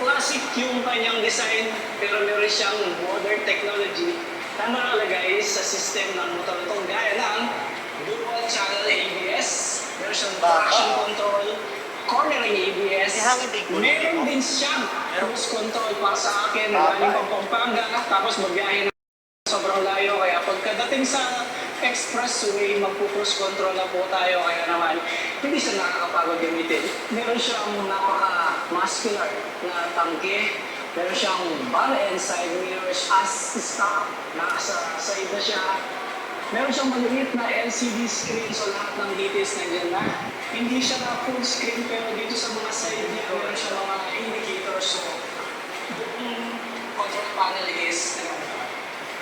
Classic yung kanyang design, pero meron siyang modern technology na nakalagay sa system ng motor ito. Gaya ng dual channel ABS, meron siyang traction control, cornering ABS, meron din siyang cruise control para sa akin, galing pang Pampanga, tapos magbiyahe na sobrang layo. Kaya pagkadating sa expressway, magpo-cruise control na po tayo. Kaya naman, hindi siya nakakapagod gamitin. Meron siyang napaka-muscular na tangke. Meron siyang bar and side mirrors as stock. Nasa side na siya. Meron siyang maliit na LCD screen, so lahat ng details nandiyan na. Hindi siya na full screen, pero dito sa mga side niya, meron siya mga indicators. So, buong control panel is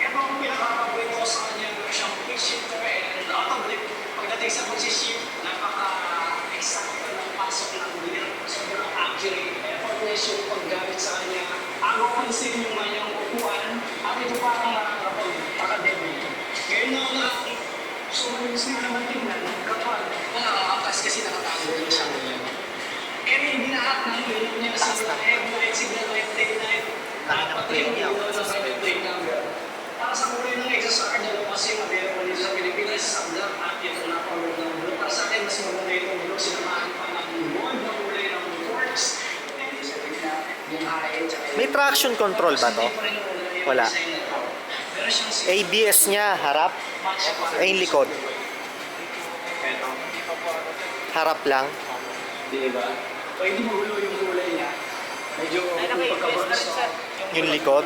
ito ang pinaka-favorite ko sa kanya. Meron siyang quick shifter and auto grip. Pagdating sa pag-shift, napaka-exacto ng pasok ng gear. Sobrang accurate. Effortless yung paggamit sa kanya. Agaw pansin yung kanyang upuan. At ito parang nakakapag-pakademi. Ngayon na sumalis na naman tingnan kapag nakakakas kasi nakatago yung sa kanya. Every binahat ng ilog niya sa headlight, signal light, tail light. Dapat yung ilog sa private plate number. Para sa kulay ng XSR, dalawa kasi available dito sa Pilipinas, sa black at ito na powered ng blue. Para sa akin, mas maganda itong blue. Sinamahan pa ng gold na kulay ng Quartz. May traction control ba to? Wala. ABS niya, harap. Ay, likod. Harap lang. Di ba? So, hindi magulo yung kulay niya. Medyo pagkabulas Yung likod.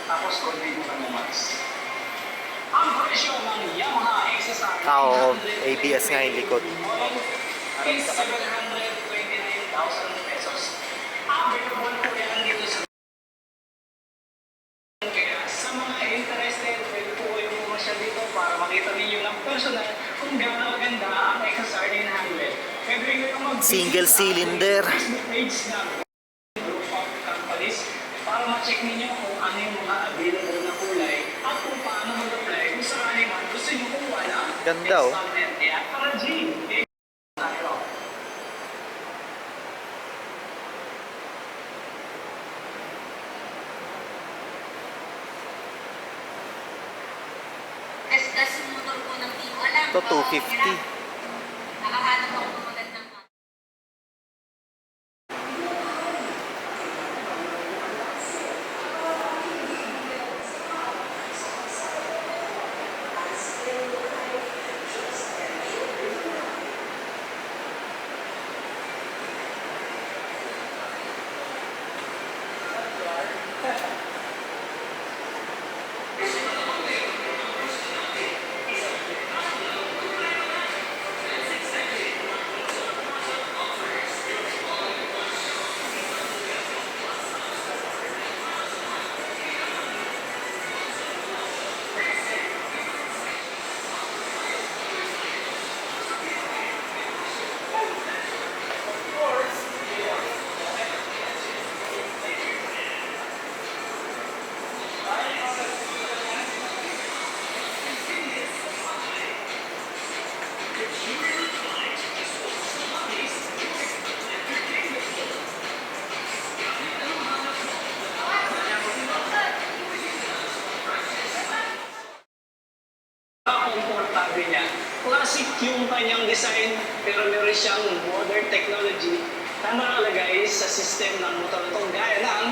Tapos, konti mo ng max. Ang presyo ng Yamaha XSR Oo, ABS nga yung likod. is 729,000 pesos. Available po yan dito sa kaya sa mga interested, pwede po kayong pumasya dito para makita ninyo ng personal kung gaano maganda ang XSR 900. Pwede rin kayong Single cylinder. page ng group of companies para ma-check ninyo kung ano yung mga available na kulay at kung paano mag-apply kung sakali man gusto nyo kumuha na Ganda, oh. installment. Kaya para G, tayo. Discuss yung motor ko ng team. Alam Ito, ko, 250. nakahanap ako ng magandang komportable niya. Classic yung kanyang design, pero meron siyang modern technology na nakalagay sa system ng motor ito. Gaya ng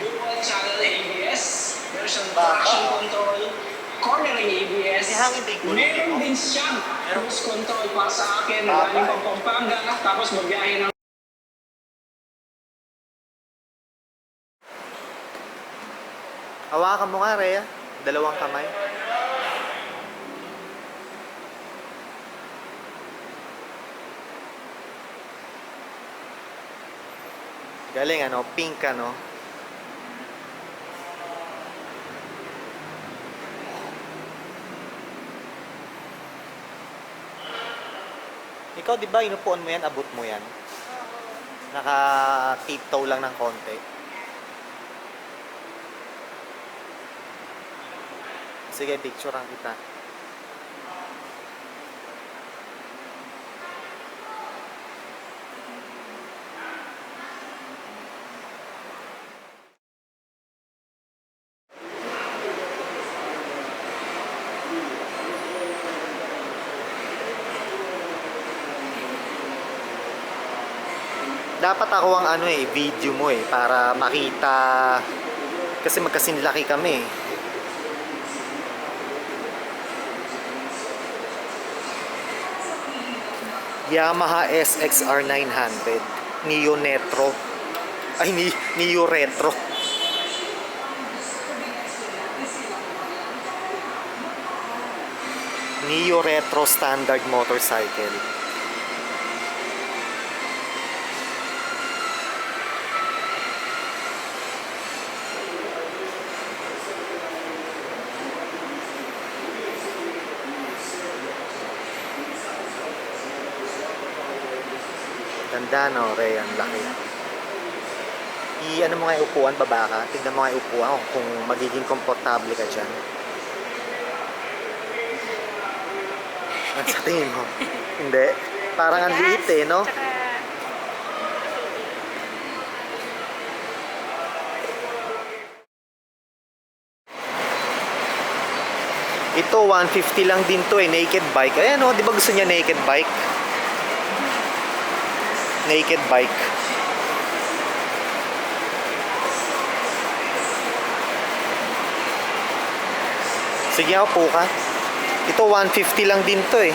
dual channel ABS, meron siyang traction control, cornering ABS, meron din siyang cruise control para sa akin, galing pang Pampanga, tapos magbiyahe ng Hawakan mo nga, Rhea. Dalawang kamay. Galing, ano? Pink, ano? Ikaw, di ba, inupuan mo yan, abot mo yan? Naka-tiptoe lang ng konti. Sige, picturean kita. Dapat ako ang ano eh, video mo eh, para makita. Kasi magkasinlaki kami eh. Yamaha SXR 900 Neo Netro. Ay, Neo Retro. Neo Retro Standard Motorcycle. Ganda no, Ray, ang laki. Ano mo nga yung upuan, baba ka? Tignan mo nga yung upuan kung magiging komportable ka dyan. Ano sa tingin mo? Hindi. Parang ang liit eh, no? Ito, 150 lang din to eh, naked bike. Ayan o, di ba gusto niya naked bike? Naked bike. Sige, upo ka. Ito, 150 lang din to eh.